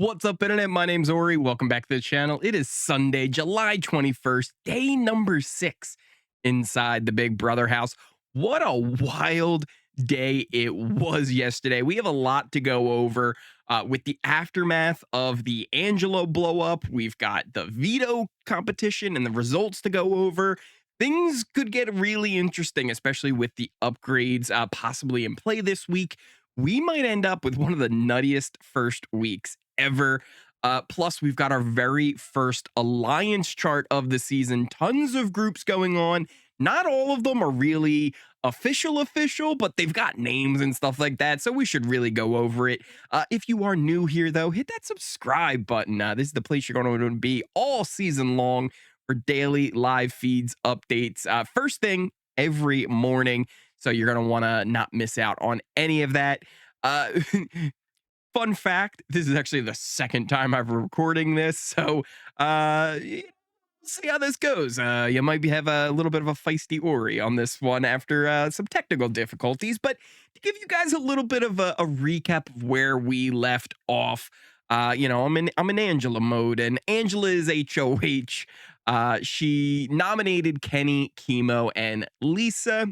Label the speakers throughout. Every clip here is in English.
Speaker 1: What's up, Internet? My name's Ori. Welcome back to the channel. It is Sunday, July 21st, day number 6 inside the Big Brother house. What a wild day it was yesterday. We have a lot to go over with the aftermath of the Angelo blow up. We've got the veto competition and the results to go over. Things could get really interesting, especially with the upgrades possibly in play this week. We might end up with one of the nuttiest first weeks ever. Plus, we've got our very first alliance chart of the season. Tons of groups going on. Not all of them are really official, but they've got names and stuff like that. So we should really go over it. If you are new here, though, hit that subscribe button. This is the place you're going to be all season long for daily live feeds, updates. First thing every morning. So you're going to want to not miss out on any of that. Fun fact, this is actually the second time I'm recording this, so see how this goes. You might have a little bit of a feisty Ori on this one after some technical difficulties, but to give you guys a little bit of a recap of where we left off, I'm in Angela mode, and Angela is HOH. She nominated Kenney, Chemo, and Lisa.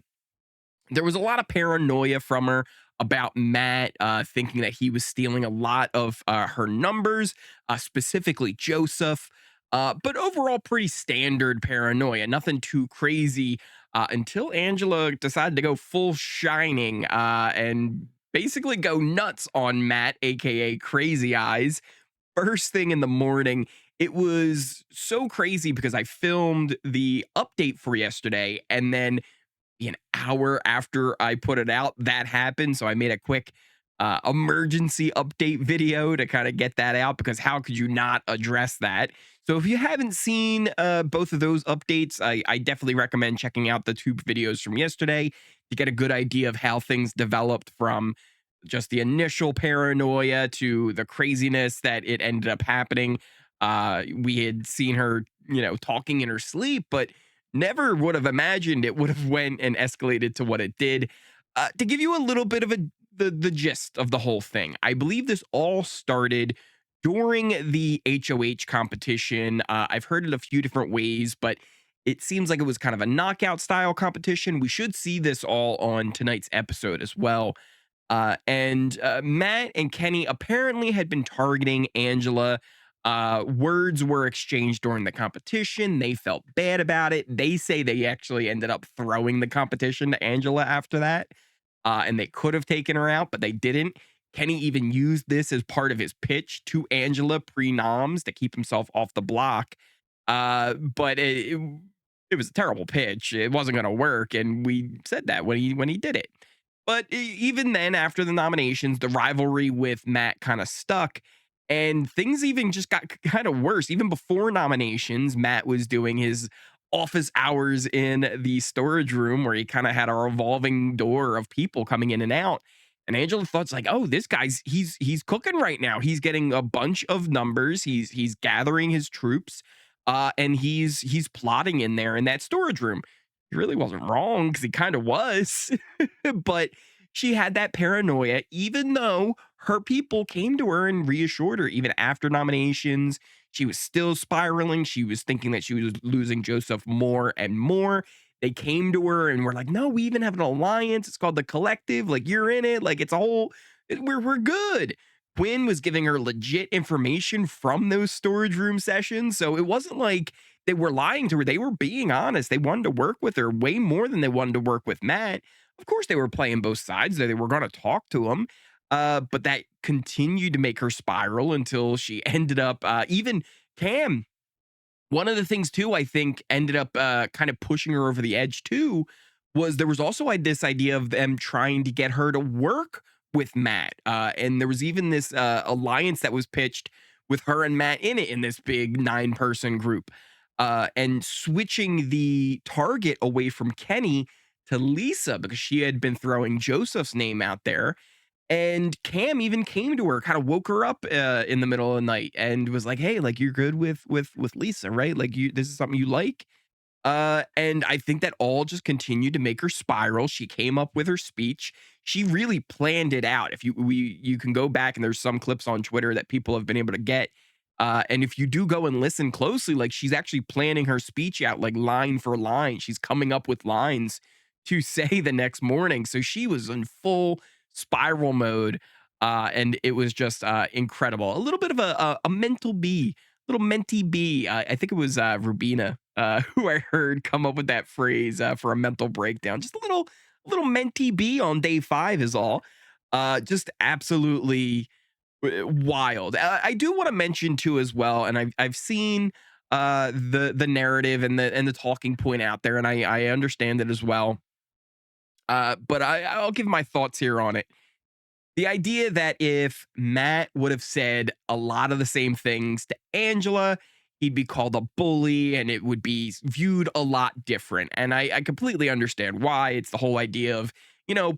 Speaker 1: There was a lot of paranoia from her about Matt, thinking that he was stealing a lot of her numbers, specifically Joseph. But overall, pretty standard paranoia, nothing too crazy until Angela decided to go full shining and basically go nuts on Matt, aka Crazy Eyes. First thing in the morning, it was so crazy because I filmed the update for yesterday, and then an hour after I put it out, that happened. So I made a quick emergency update video to kind of get that out, because how could you not address that? So if you haven't seen both of those updates, I definitely recommend checking out the two videos from yesterday to get a good idea of how things developed from just the initial paranoia to the craziness that it ended up happening. We had seen her, talking in her sleep, but never would have imagined it would have went and escalated to what it did. To give you a little bit of the gist of the whole thing, I believe this all started during the HOH competition. I've heard it a few different ways, but it seems like it was kind of a knockout style competition. We should see this all on tonight's episode as well. And Matt and Kenney apparently had been targeting Angela. Words were exchanged during the competition. They felt bad about it. They say they actually ended up throwing the competition to Angela after that. And they could have taken her out, but they didn't. Kenney even used this as part of his pitch to Angela pre-noms to keep himself off the block. But it was a terrible pitch. It wasn't going to work. And we said that when he did it. But even then, after the nominations, the rivalry with Matt kind of stuck. And things even just got kind of worse. Even before nominations, Matt was doing his office hours in the storage room where he kind of had a revolving door of people coming in and out. And Angela thought, like, oh, this guy's he's cooking right now. He's getting a bunch of numbers. He's gathering his troops, and he's plotting in there in that storage room. He really wasn't wrong, because he kind of was, but she had that paranoia, even though her people came to her and reassured her. Even after nominations, she was still spiraling. She was thinking that she was losing Joseph more and more. They came to her and were like, no, we even have an alliance. It's called the Collective. Like, you're in it. Like, it's a whole, we're good. Quinn was giving her legit information from those storage room sessions. So it wasn't like they were lying to her. They were being honest. They wanted to work with her way more than they wanted to work with Matt. Of course, they were playing both sides. They were going to talk to him. But that continued to make her spiral until she ended up, even Cam. One of the things, too, I think ended up kind of pushing her over the edge, too, was there was also this idea of them trying to get her to work with Matt. And there was even this alliance that was pitched with her and Matt in it, in this big 9-person group. And switching the target away from Kenney to Lisa, because she had been throwing Joseph's name out there. And Cam even came to her, kind of woke her up in the middle of the night and was like, hey, like, you're good with Lisa, right? Like, this is something you like. And I think that all just continued to make her spiral. She came up with her speech. She really planned it out. If you can go back and there's some clips on Twitter that people have been able to get. And if you do go and listen closely, like she's actually planning her speech out like line for line. She's coming up with lines to say the next morning. So she was in full spiral mode. And it was just incredible. A little bit of a mental bee, little mentee bee. I think it was Rubina who I heard come up with that phrase for a mental breakdown. Just a little mentee bee on day 5 is all. Just absolutely wild. I do want to mention too as well, and I've seen the narrative and the talking point out there, and I understand it as well. But I'll give my thoughts here on it. The idea that if Matt would have said a lot of the same things to Angela, he'd be called a bully and it would be viewed a lot different. And I completely understand why. It's the whole idea of,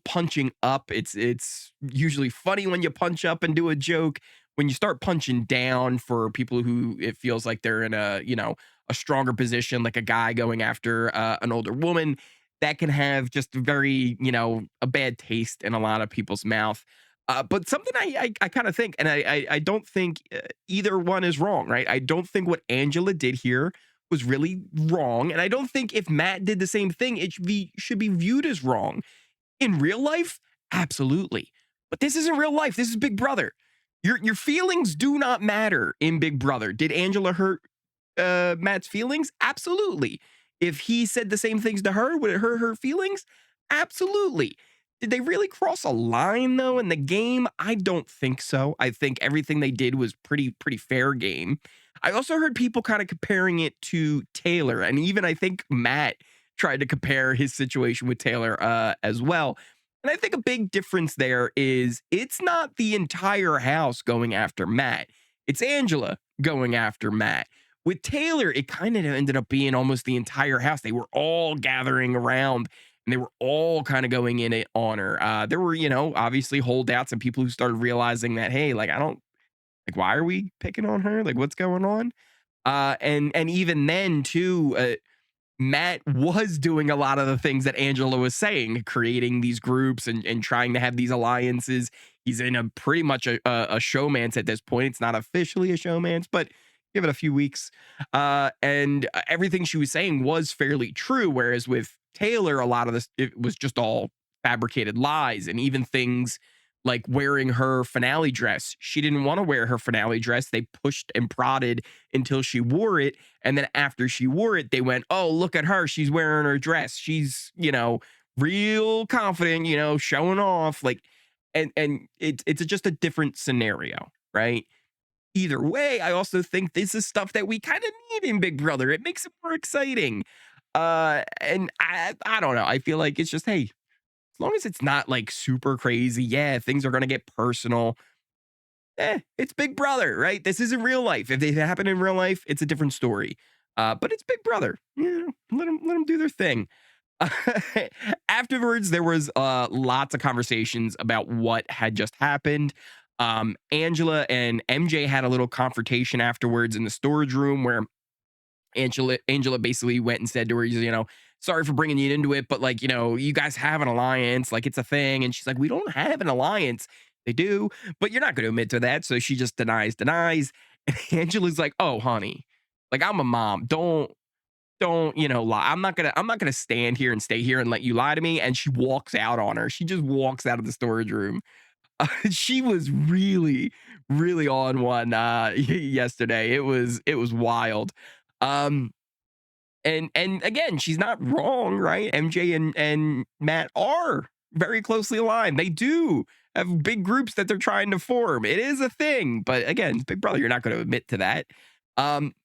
Speaker 1: punching up. It's usually funny when you punch up and do a joke. When you start punching down for people who it feels like they're in a stronger position, like a guy going after an older woman, that can have just a bad taste in a lot of people's mouth. But something I kind of think, and I don't think either one is wrong, right? I don't think what Angela did here was really wrong, and I don't think if Matt did the same thing, it should be viewed as wrong. In real life, absolutely, but this isn't real life. This is Big Brother. Your feelings do not matter in Big Brother. Did Angela hurt Matt's feelings? Absolutely. If he said the same things to her, would it hurt her feelings? Absolutely. Did they really cross a line though in the game? I don't think so. I think everything they did was pretty fair game. I also heard people kind of comparing it to Taylor, and even I think Matt tried to compare his situation with Taylor as well. And I think a big difference there is it's not the entire house going after Matt. It's Angela going after Matt. With Taylor, it kind of ended up being almost the entire house. They were all gathering around and they were all kind of going in it on her. There were, obviously holdouts and people who started realizing that, hey, like, I don't, like, why are we picking on her? Like, what's going on? And even then, too, Matt was doing a lot of the things that Angela was saying, creating these groups and trying to have these alliances. He's in a pretty much a showmance at this point. It's not officially a showmance, but give it a few weeks. And everything she was saying was fairly true. Whereas with Taylor, a lot of this, it was just all fabricated lies. And even things like wearing her finale dress. She didn't want to wear her finale dress. They pushed and prodded until she wore it. And then after she wore it, they went, oh, look at her. She's wearing her dress. She's, real confident, showing off. Like, and it's just a different scenario, right? Either way, I also think this is stuff that we kind of need in Big Brother. It makes it more exciting. And I don't know. I feel like it's just, hey, as long as it's not like super crazy, yeah, things are gonna get personal. It's Big Brother, right? This isn't real life. If they happen in real life, it's a different story. But it's Big Brother. Let them do their thing. Afterwards, there was lots of conversations about what had just happened. Angela and MJ had a little confrontation afterwards in the storage room where Angela basically went and said to her, sorry for bringing you into it, but like, you guys have an alliance, like it's a thing. And she's like, we don't have an alliance. They do, but you're not going to admit to that. So she just denies. And Angela's like, oh, honey, like I'm a mom. Don't, lie. I'm not gonna stand here and stay here and let you lie to me. And she walks out on her. She just walks out of the storage room. She was really, really on one yesterday. It was wild. Um, and again, she's not wrong, right? MJ and Matt are very closely aligned. They do have big groups that they're trying to form. It is a thing, but again, Big Brother, you're not going to admit to that.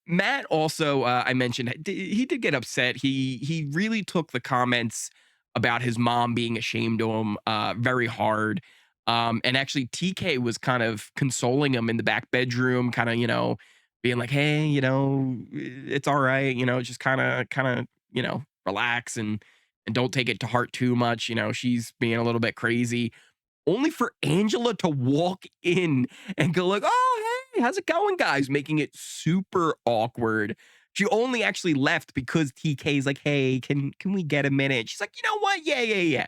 Speaker 1: Matt also, I mentioned, he did get upset. He really took the comments about his mom being ashamed of him very hard. And actually, TK was kind of consoling him in the back bedroom, kind of, being like, hey, it's all right, just kind of, relax and don't take it to heart too much. She's being a little bit crazy. Only for Angela to walk in and go like, oh, hey, how's it going, guys? Making it super awkward. She only actually left because TK's like, "Hey, can we get a minute?" She's like, "You know what? Yeah, yeah, yeah.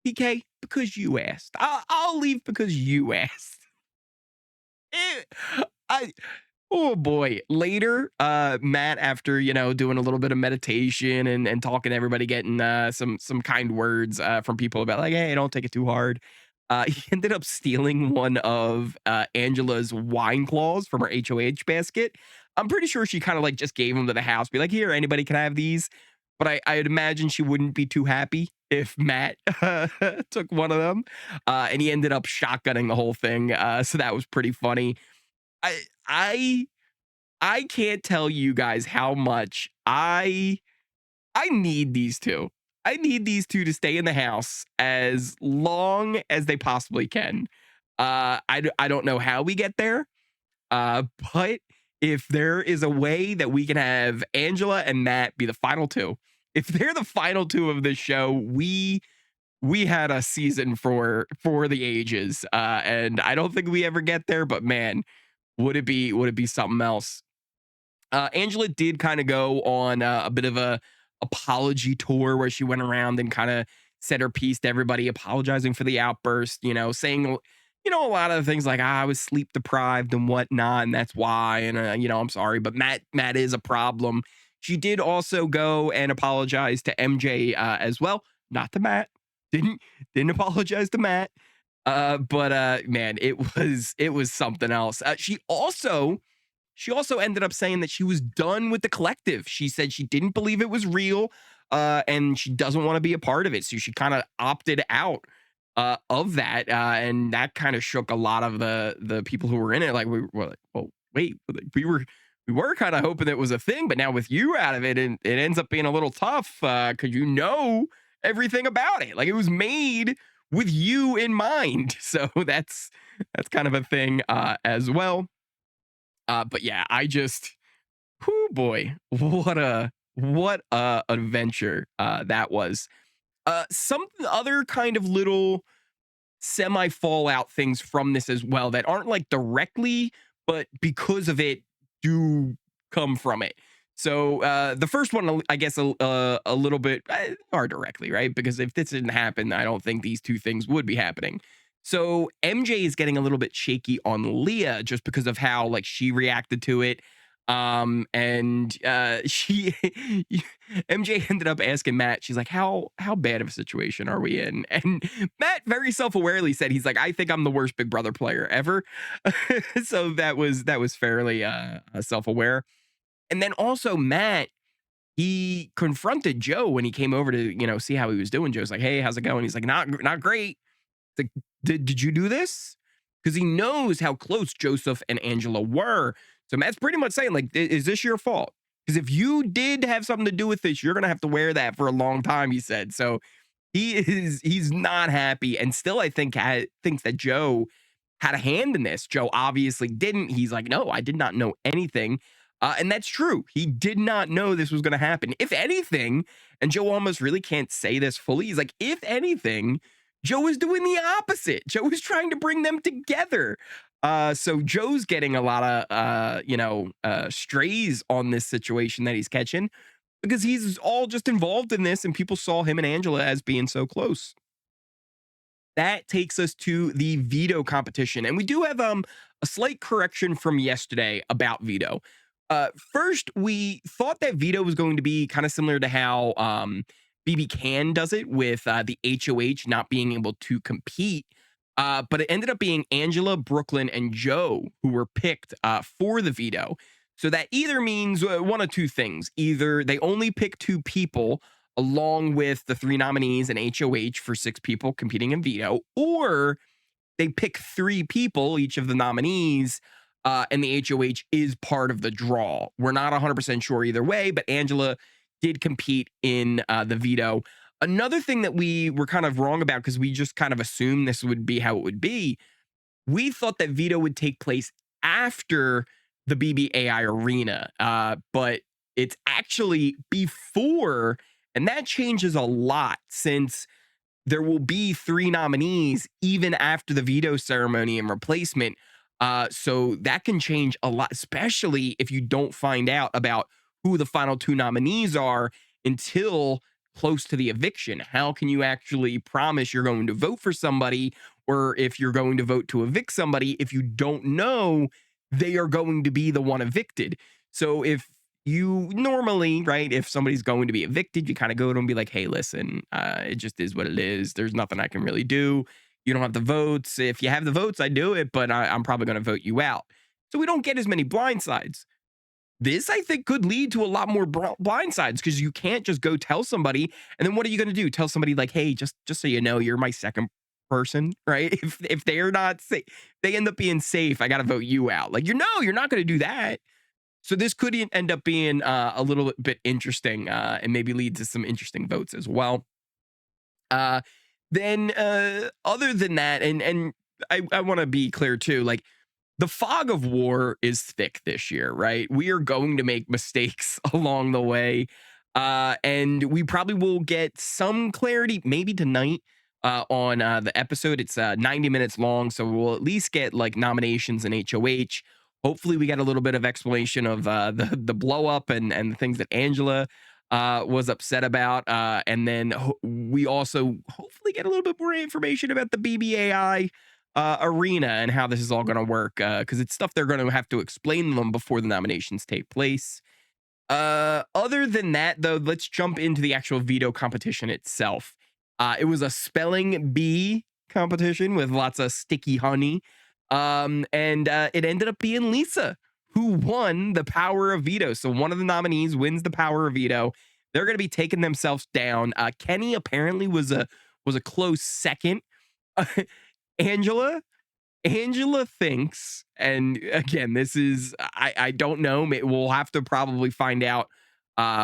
Speaker 1: TK, because you asked. I'll leave because you asked." Eh, I Oh boy. Later, Matt, after doing a little bit of meditation and talking to everybody, getting some kind words from people about like, hey, don't take it too hard. He ended up stealing one of Angela's wine claws from her HOH basket. I'm pretty sure she kind of like just gave them to the house, be like, here, anybody can have these. But I'd imagine she wouldn't be too happy if Matt took one of them. And he ended up shotgunning the whole thing. So that was pretty funny. I I I can't tell you guys how much I need these two. I need these two to stay in the house as long as they possibly can. I don't know how we get there, but if there is a way that we can have Angela and Matt be the final two, if they're the final two of this show, we had a season for the ages, and I don't think we ever get there. But man, would it be something else? Angela did kind of go on a bit of a apology tour where she went around and kind of said her piece to everybody, apologizing for the outburst, saying, a lot of things like, I was sleep deprived and whatnot, and that's why, and I'm sorry, but Matt is a problem. She did also go and apologize to MJ as well, not to Matt. Didn't apologize to Matt. But man, it was something else. She also ended up saying that she was done with the collective. She said she didn't believe it was real, and she doesn't want to be a part of it. So she kind of opted out of that, and that kind of shook a lot of the people who were in it. Like we were like, well, wait, we were kind of hoping it was a thing, but now with you out of it, and it ends up being a little tough because everything about it. Like it was made with you in mind. So that's kind of a thing as well. But yeah, whoo boy, what a adventure that was. Some other kind of little semi fallout things from this as well that aren't like directly, but because of it, do come from it. So the first one, I guess, a little bit are directly, right? Because if this didn't happen, I don't think these two things would be happening. So MJ is getting a little bit shaky on Leah just because of how like she reacted to it. And she MJ ended up asking Matt, she's like, how bad of a situation are we in? And Matt very self-awarely said, he's like, I think I'm the worst Big Brother player ever. So that was fairly self-aware. And then also Matt, he confronted Joe when he came over to, see how he was doing. Joe's like, hey, how's it going? He's like, not great. It's like, did you do this? Because he knows how close Joseph and Angela were. So Matt's pretty much saying, like, is this your fault? Because if you did have something to do with this, you're gonna have to wear that for a long time, he said. So he's not happy, and still I think thinks that Joe had a hand in this. Joe obviously didn't. He's like, no, I did not know anything. And that's true. He did not know this was going to happen. If anything, and Joe almost really can't say this fully, he's like, if anything, Joe is doing the opposite. Joe is trying to bring them together. So Joe's getting a lot of, strays on this situation that he's catching because he's all just involved in this and people saw him and Angela as being so close. That takes us to the veto competition. And we do have a slight correction from yesterday about veto. First, we thought that veto was going to be kind of similar to how BB Can does it with the HOH not being able to compete. But it ended up being Angela, Brooklyn, and Joe who were picked for the veto. So that either means one of two things. Either they only pick two people along with the three nominees and HOH for six people competing in veto, or they pick three people, each of the nominees, and the HOH is part of the draw. We're not 100% sure either way, but Angela did compete in the veto. Another thing that we were kind of wrong about, because we just kind of assumed this would be how it would be, we thought that veto would take place after the BBAI arena, but it's actually before, and that changes a lot since there will be three nominees even after the veto ceremony and replacement. So that can change a lot, especially if you don't find out about who the final two nominees are until close to the eviction. How can you actually promise you're going to vote for somebody, or if you're going to vote to evict somebody, if you don't know they are going to be the one evicted? So if you normally, right, if somebody's going to be evicted, you kind of go to them and be like, hey, listen, it just is what it is. There's nothing I can really do. You don't have the votes. If you have the votes, I do it, but I'm probably going to vote you out. So we don't get as many blindsides. This, I think, could lead to a lot more blindsides because you can't just go tell somebody. And then what are you going to do? Tell somebody like, hey, just so you know, you're my second person, right? If they're not safe, they end up being safe, I got to vote you out. Like, you're not going to do that. So this could end up being a little bit interesting and maybe lead to some interesting votes as well. Then other than that, and I want to be clear too, like the fog of war is thick this year, right? We are going to make mistakes along the way. And we probably will get some clarity maybe tonight on the episode. It's 90 minutes long, so we'll at least get like nominations and HOH. Hopefully, we get a little bit of explanation of the blow up and the things that Angela was upset about. And then we also hopefully get a little bit more information about the BBAI arena and how this is all going to work, because it's stuff they're going to have to explain to them before the nominations take place. Other than that, though, let's jump into the actual veto competition itself. It was a spelling bee competition with lots of sticky honey. And it ended up being Lisa who won the power of veto. So one of the nominees wins the power of veto. They're going to be taking themselves down. Kenney apparently was a close second. Angela thinks, and again, this is I don't know. We'll have to probably find out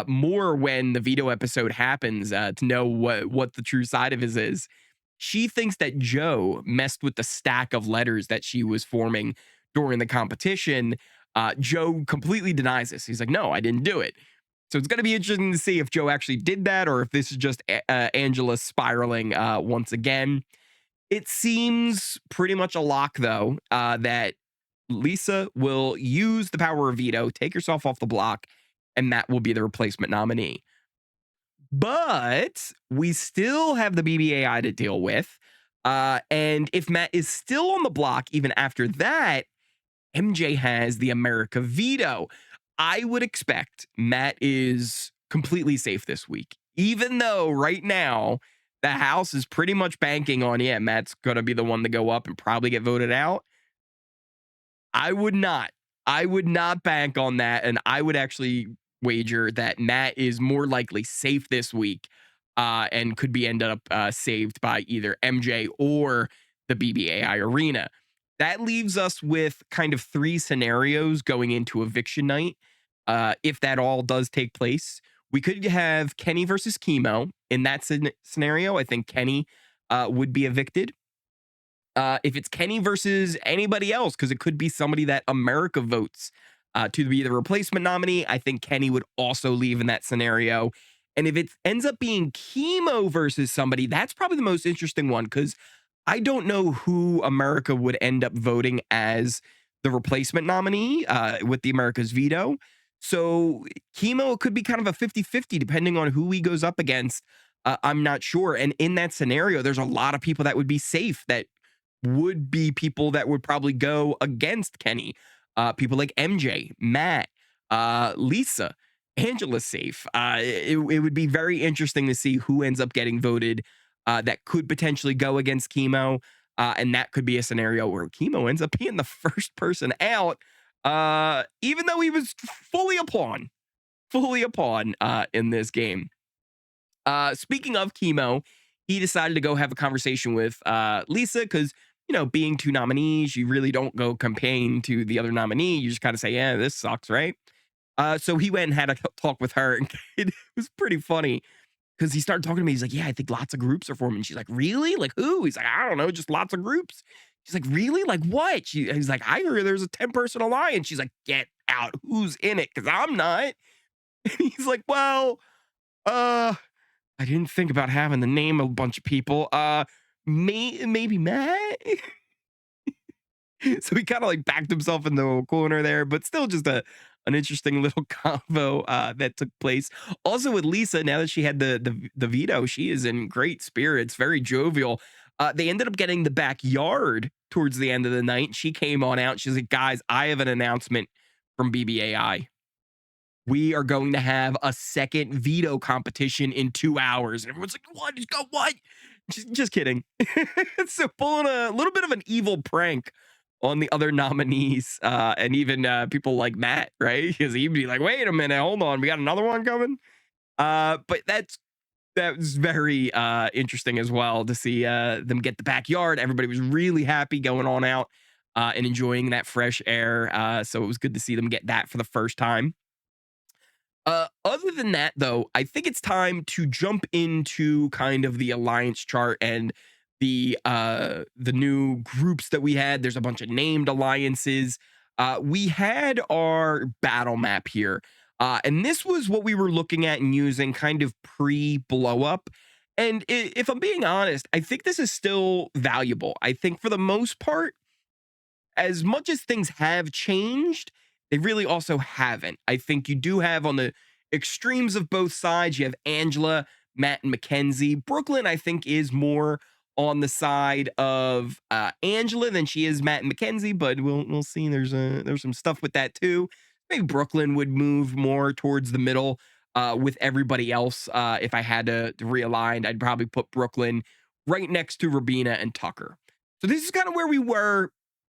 Speaker 1: more when the veto episode happens to know what the true side of his is. She thinks that Joe messed with the stack of letters that she was forming during the competition. Joe completely denies this. He's like, no, I didn't do it. So it's going to be interesting to see if Joe actually did that or if this is just Angela spiraling once again. It seems pretty much a lock, though, that Lisa will use the power of veto, take herself off the block, and Matt will be the replacement nominee. But we still have the BBAI to deal with. And if Matt is still on the block, even after that, MJ has the America veto. I would expect Matt is completely safe this week, even though right now the House is pretty much banking on, yeah, Matt's going to be the one to go up and probably get voted out. I would not. I would not bank on that. And I would actually wager that Matt is more likely safe this week and could be ended up saved by either MJ or the BBAI arena. That leaves us with kind of three scenarios going into eviction night. If that all does take place, we could have Kenney versus Chemo. In that scenario, I think Kenney would be evicted. If it's Kenney versus anybody else, because it could be somebody that America votes to be the replacement nominee, I think Kenney would also leave in that scenario. And if it ends up being Chemo versus somebody, that's probably the most interesting one, because I don't know who America would end up voting as the replacement nominee with the America's veto. So Chemo could be kind of a 50-50 depending on who he goes up against. I'm not sure. And in that scenario, there's a lot of people that would be safe that would be people that would probably go against Kenney. People like MJ, Matt, Lisa, Angela's safe. It would be very interesting to see who ends up getting voted that could potentially go against Chemo. And that could be a scenario where Chemo ends up being the first person out, even though he was fully a pawn in this game. Speaking of Chemo, he decided to go have a conversation with Lisa because, being two nominees, you really don't go campaign to the other nominee. You just kind of say, yeah, this sucks, right? So he went and had a talk with her, and it was pretty funny because he started talking to me. He's like, yeah, I think lots of groups are forming. She's like, really? Like who? He's like, I don't know, just lots of groups. She's like, really? Like what? He's like, I heard there's a 10-person alliance. She's like, get out. Who's in it? Because I'm not. And he's like, well, I didn't think about having to name a bunch of people. Maybe Matt. So he kind of like backed himself into a corner there, but still just a an interesting little convo that took place. Also with Lisa, now that she had the veto, she is in great spirits, very jovial. They ended up getting the backyard towards the end of the night. She came on out. She's like, guys, I have an announcement from BBAI. We are going to have a second veto competition in 2 hours. And everyone's like, what? Just go, what? Just kidding. So pulling a little bit of an evil prank on the other nominees, and even people like Matt, right? Because he'd be like, wait a minute, hold on, we got another one coming. But that was very interesting as well to see them get the backyard. Everybody was really happy going on out and enjoying that fresh air. So it was good to see them get that for the first time. Other than that, though, I think it's time to jump into kind of the alliance chart and the new groups that we had. There's a bunch of named alliances. We had our battle map here, and this was what we were looking at and using kind of pre-blow up. And if I'm being honest, I think this is still valuable. I think for the most part, as much as things have changed, they really also haven't. I think you do have on the extremes of both sides, you have Angela, Matt, and Mackenzie. Brooklyn, I think, is more on the side of Angela than she is Matt and Mackenzie, but we'll see. There's some stuff with that too. Maybe Brooklyn would move more towards the middle with everybody else. If I had to realign, I'd probably put Brooklyn right next to Rubina and Tucker. So this is kind of where we were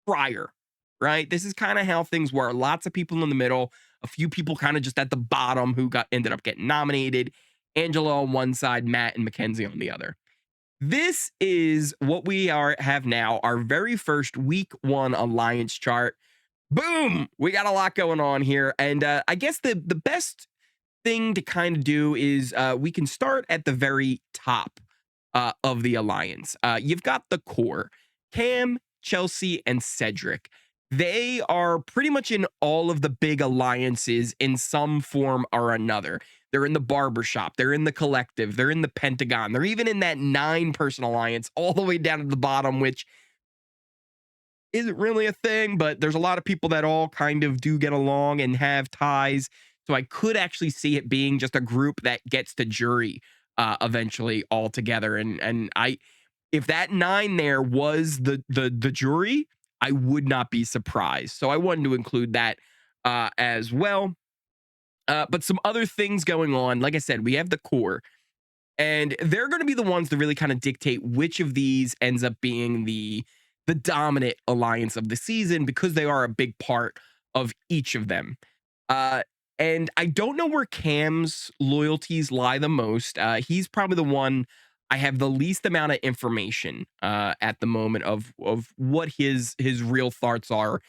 Speaker 1: prior, right? This is kind of how things were. Lots of people in the middle, a few people kind of just at the bottom who ended up getting nominated. Angela on one side, Matt and Mackenzie on the other. This is what we have now, our very first week one alliance chart. Boom! We got a lot going on here. And I guess the best thing to kind of do is we can start at the very top of the alliance. You've got the core, Cam, Chelsea, and Cedric. They are pretty much in all of the big alliances in some form or another. They're in the barbershop. They're in the collective. They're in the Pentagon. They're even in that 9-person alliance all the way down to the bottom, which isn't really a thing, but there's a lot of people that all kind of do get along and have ties. So I could actually see it being just a group that gets to jury eventually all together. And if that 9 there was the jury, I would not be surprised. So I wanted to include that as well. But some other things going on. Like I said, we have the core, and they're going to be the ones to really kind of dictate which of these ends up being the dominant alliance of the season, because they are a big part of each of them. And I don't know where Cam's loyalties lie the most. He's probably the one I have the least amount of information at the moment of what his real thoughts are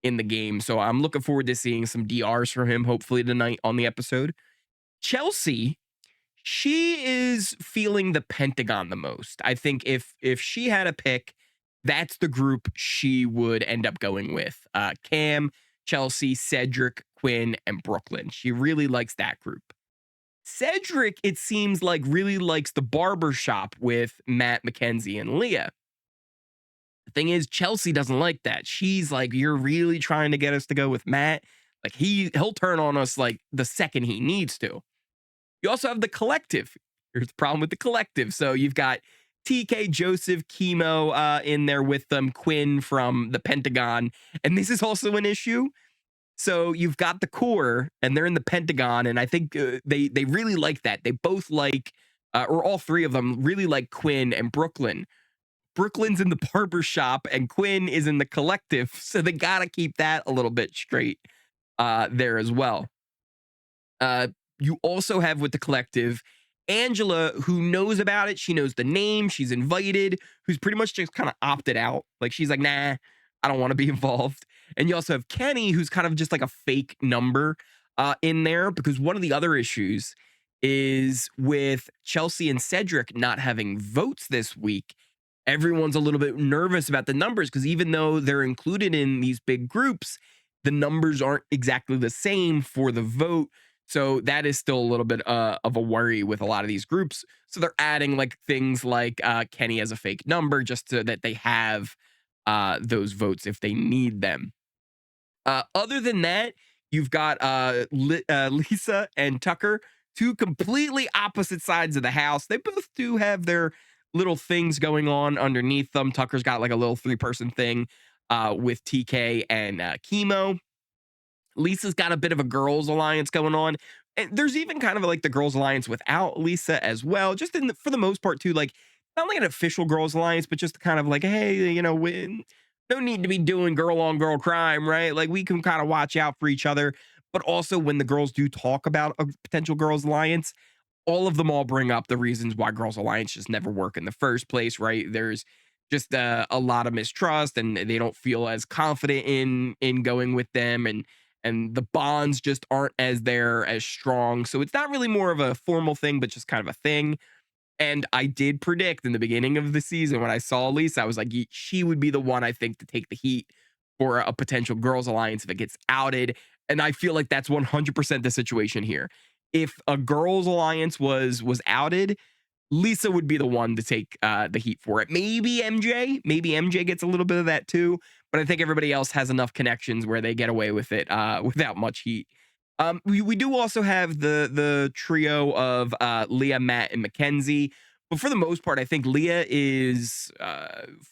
Speaker 1: in the game. So I'm looking forward to seeing some DRs from him, hopefully tonight on the episode. Chelsea, she is feeling the Pentagon the most. I think if she had a pick, that's the group she would end up going with. Cam, Chelsea, Cedric, Quinn, and Brooklyn. She really likes that group. Cedric, it seems like, really likes the barbershop with Matt, Mackenzie, and Leah. The thing is, Chelsea doesn't like that. She's like, you're really trying to get us to go with Matt. Like he'll turn on us like the second he needs to. You also have the collective. Here's the problem with the collective. So you've got TK, Joseph, Chemo in there with them, Quinn from the Pentagon. And this is also an issue. So you've got the core, and they're in the Pentagon, and I think they really like that. They both like, or all three of them really like Quinn and Brooklyn. Brooklyn's in the barber shop, and Quinn is in the collective, so they gotta keep that a little bit straight there as well. You also have with the collective Angela, who knows about it. She knows the name. She's invited, who's pretty much just kind of opted out. Like she's like, nah, I don't want to be involved. And you also have Kenney, who's kind of just like a fake number in there, because one of the other issues is with Chelsea and Cedric not having votes this week. Everyone's a little bit nervous about the numbers, because even though they're included in these big groups, the numbers aren't exactly the same for the vote. So that is still a little bit of a worry with a lot of these groups. So they're adding like things like Kenney as a fake number, just so that they have those votes if they need them. Other than that, You've got Lisa and Tucker, two completely opposite sides of the house. They both do have their little things going on underneath them. Tucker's got like a little 3-person thing with TK and Chemo. Lisa's got a bit of a girls' alliance going on. And there's even kind of like the girls' alliance without Lisa as well. Just for the most part, too, like not like an official girls' alliance, but just kind of like, hey, no need to be doing girl on girl crime, right? Like we can kind of watch out for each other. But also when the girls do talk about a potential girls' alliance, all bring up the reasons why girls alliance just never work in the first place, right? There's just a lot of mistrust, and they don't feel as confident in going with them, and the bonds just aren't as strong. So it's not really more of a formal thing, but just kind of a thing. And I did predict in the beginning of the season when I saw Lisa, I was like, she would be the one I think to take the heat for a potential girls' alliance if it gets outed. And I feel like that's 100% the situation here. If a girls' alliance was outed, Lisa would be the one to take the heat for it. Maybe MJ. Maybe MJ gets a little bit of that too. But I think everybody else has enough connections where they get away with it without much heat. We do also have the trio of Leah, Matt, and Mackenzie. But for the most part, I think Leah is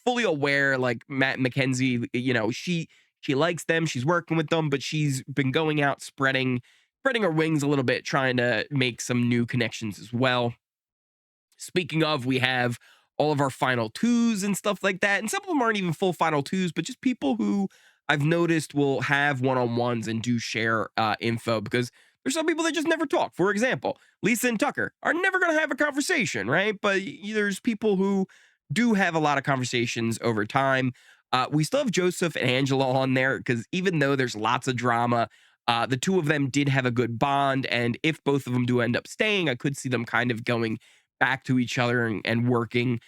Speaker 1: fully aware. Like Matt and Mackenzie, she likes them. She's working with them, but she's been going out spreading her wings a little bit, trying to make some new connections as well. Speaking of, we have all of our final twos and stuff like that. And some of them aren't even full final twos, but just people who I've noticed will have one-on-ones and do share info, because there's some people that just never talk. For example, Lisa and Tucker are never going to have a conversation, right? But there's people who do have a lot of conversations over time. We still have Joseph and Angela on there because even though there's lots of drama, the two of them did have a good bond. And if both of them do end up staying, I could see them kind of going back to each other and working.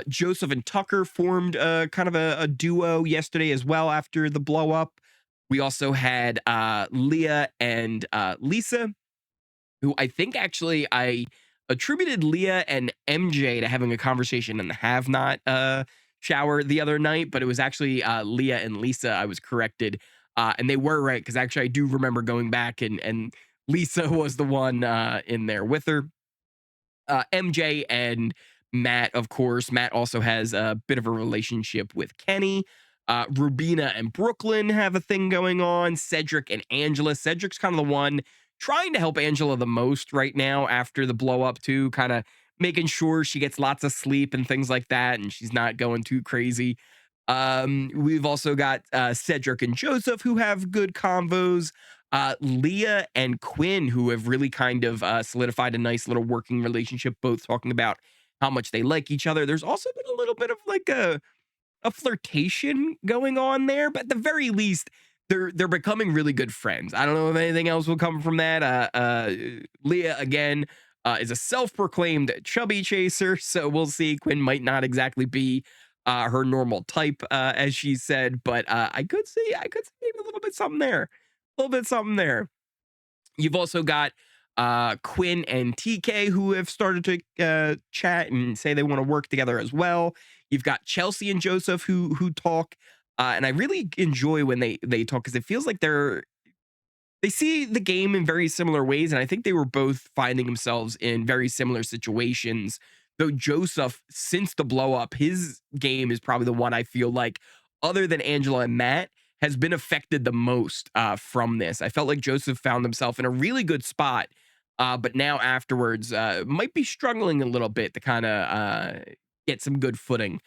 Speaker 1: Joseph and Tucker formed kind of a duo yesterday as well after the blow up. We also had Leah and Lisa, who I think actually I attributed Leah and MJ to having a conversation in the have not shower the other night, but it was actually Leah and Lisa. I was corrected. And they were right, because actually I do remember going back and Lisa was the one in there with her. MJ and Matt, of course. Matt also has a bit of a relationship with Kenney. Rubina and Brooklyn have a thing going on. Cedric and Angela. Cedric's kind of the one trying to help Angela the most right now after the blow up, too, kind of making sure she gets lots of sleep and things like that, and she's not going too crazy. We've also got Cedric and Joseph, who have good convos. Leah and Quinn, who have really kind of solidified a nice little working relationship, both talking about how much they like each other. There's also been a little bit of like a flirtation going on there, but at the very least, they're becoming really good friends. I don't know if anything else will come from that. Leah again is a self-proclaimed chubby chaser, so we'll see. Quinn might not exactly be her normal type, as she said, but I could see maybe a little bit something there. A little bit something there. You've also got Quinn and TK, who have started to chat and say they want to work together as well. You've got Chelsea and Joseph who talk, and I really enjoy when they talk, because it feels like they see the game in very similar ways, and I think they were both finding themselves in very similar situations. Though Joseph, since the blow up, his game is probably the one I feel like, other than Angela and Matt, has been affected the most from this. I felt like Joseph found himself in a really good spot, but now afterwards might be struggling a little bit to kind of get some good footing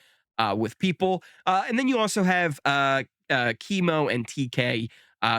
Speaker 1: with people. And then you also have Chemo and TK,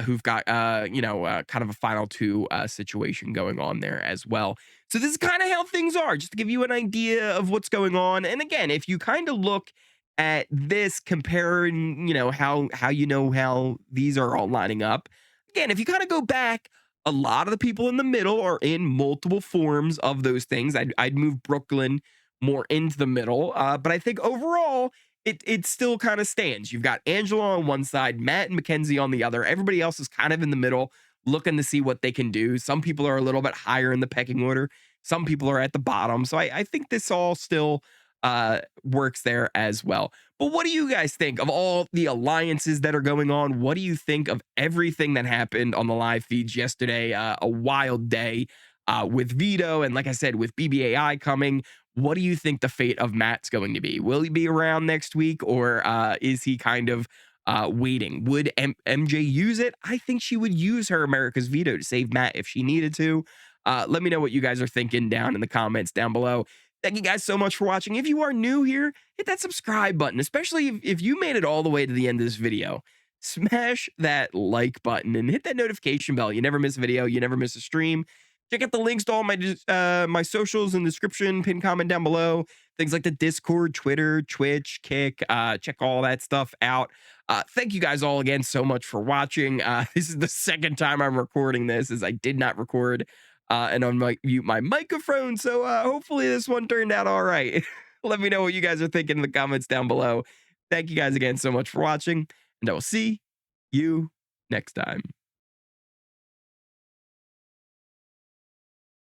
Speaker 1: who've got kind of a final two situation going on there as well. So this is kind of how things are, just to give you an idea of what's going on. And again, if you kind of look at this, comparing, how these are all lining up. Again, if you kind of go back, a lot of the people in the middle are in multiple forms of those things. I'd move Brooklyn more into the middle, but I think overall it still kind of stands. You've got Angela on one side, Matt and Mackenzie on the other. Everybody else is kind of in the middle, looking to see what they can do. Some people are a little bit higher in the pecking order. Some people are at the bottom. So I think this all still works there as well. But what do you guys think of all the alliances that are going on? What do you think of everything that happened on the live feeds yesterday? A wild day with Veto, and like I said, with BBAI coming. What do you think the fate of Matt's going to be? Will he be around next week, or is he kind of waiting? Would MJ use it? I think she would use her America's Veto to save Matt if she needed to. Let me know what you guys are thinking down in the comments down below. Thank you guys so much for watching. If you are new here, hit that subscribe button, especially if you made it all the way to the end of this video. Smash that like button and hit that notification bell. You never miss a video. You never miss a stream. Check out the links to all my socials in the description, pin comment down below. Things like the Discord, Twitter, Twitch, Kick. Check all that stuff out. Thank you guys all again so much for watching. This is the second time I'm recording this, as I did not record and unmute my microphone. So hopefully this one turned out all right. Let me know what you guys are thinking in the comments down below. Thank you guys again so much for watching, and I will see you next time.